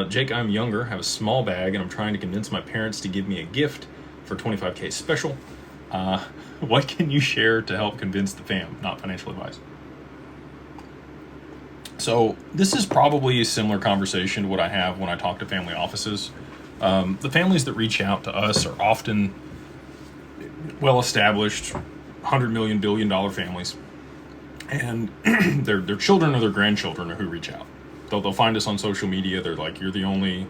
Jake, I'm younger, have a small bag, and I'm trying to convince my parents to give me a gift for 25K special. What can you share to help convince the fam? Not financial advice. So this is probably a similar conversation to what I have when I talk to family offices. The families that reach out to us are often well-established, $100 million, billion-dollar families. And their children or their grandchildren are who reach out. They'll find us on social media. They're like, you're the only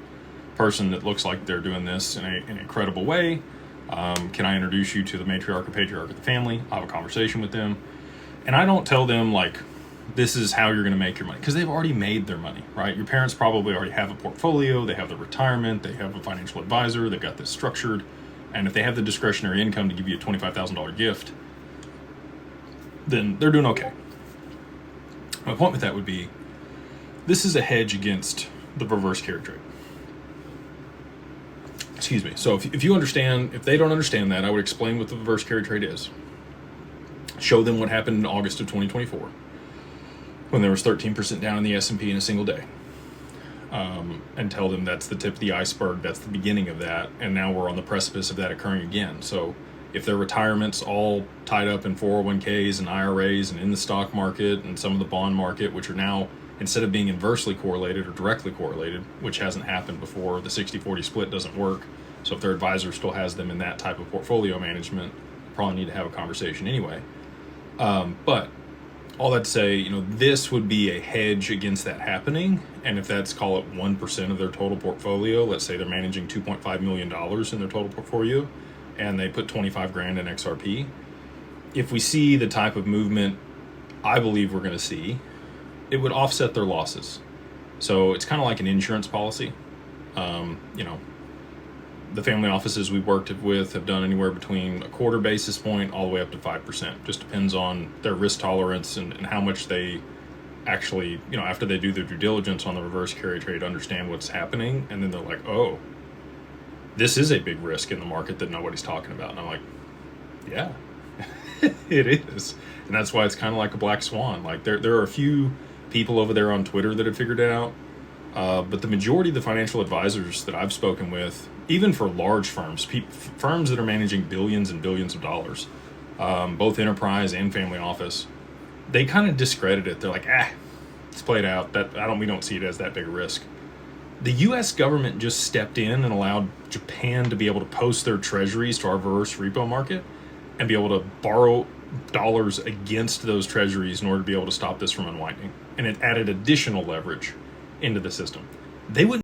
person that looks like they're doing this in a credible way. Can I introduce you to the matriarch or patriarch of the family? I'll have a conversation with them. And I don't tell them like, this is how you're going to make your money, because they've already made their money, right? Your parents probably already have a portfolio. They have their retirement. They have a financial advisor. They've got this structured. And if they have the discretionary income to give you a $25,000 gift, then they're doing okay. My point with that would be, this is a hedge against the reverse carry trade. Excuse me. So if you understand, if they don't understand that, I would explain what the reverse carry trade is. Show them what happened in August of 2024, when there was 13% down in the S&P in a single day. And tell them that's the tip of the iceberg, that's the beginning of that, and now we're on the precipice of that occurring again. So if their retirement's all tied up in 401ks and IRAs and in the stock market and some of the bond market, which are now, instead of being inversely correlated or directly correlated, which hasn't happened before, the 60-40 split doesn't work. So if their advisor still has them in that type of portfolio management, probably need to have a conversation anyway. But all that to say, this would be a hedge against that happening. And if that's, call it 1% of their total portfolio, let's say they're managing $2.5 million in their total portfolio, and they put 25 grand in XRP. If we see the type of movement I believe we're going to see, it would offset their losses. So it's kind of like an insurance policy. The family offices we worked with have done anywhere between a quarter basis point all the way up to 5%. Just depends on their risk tolerance and how much they actually, after they do their due diligence on the reverse carry trade, understand what's happening. And then they're like, oh, this is a big risk in the market that nobody's talking about. And I'm like, yeah, it is. And that's why it's kind of like a black swan. Like there are a few people over there on Twitter that have figured it out. But the majority of the financial advisors that I've spoken with, even for large firms, firms that are managing billions and billions of dollars, both enterprise and family office, they kind of discredit it. They're like, it's played out. We don't see it as that big a risk. The U.S. government just stepped in and allowed Japan to be able to post their treasuries to our reverse repo market and be able to borrow dollars against those treasuries in order to be able to stop this from unwinding. And it added additional leverage into the system. They wouldn't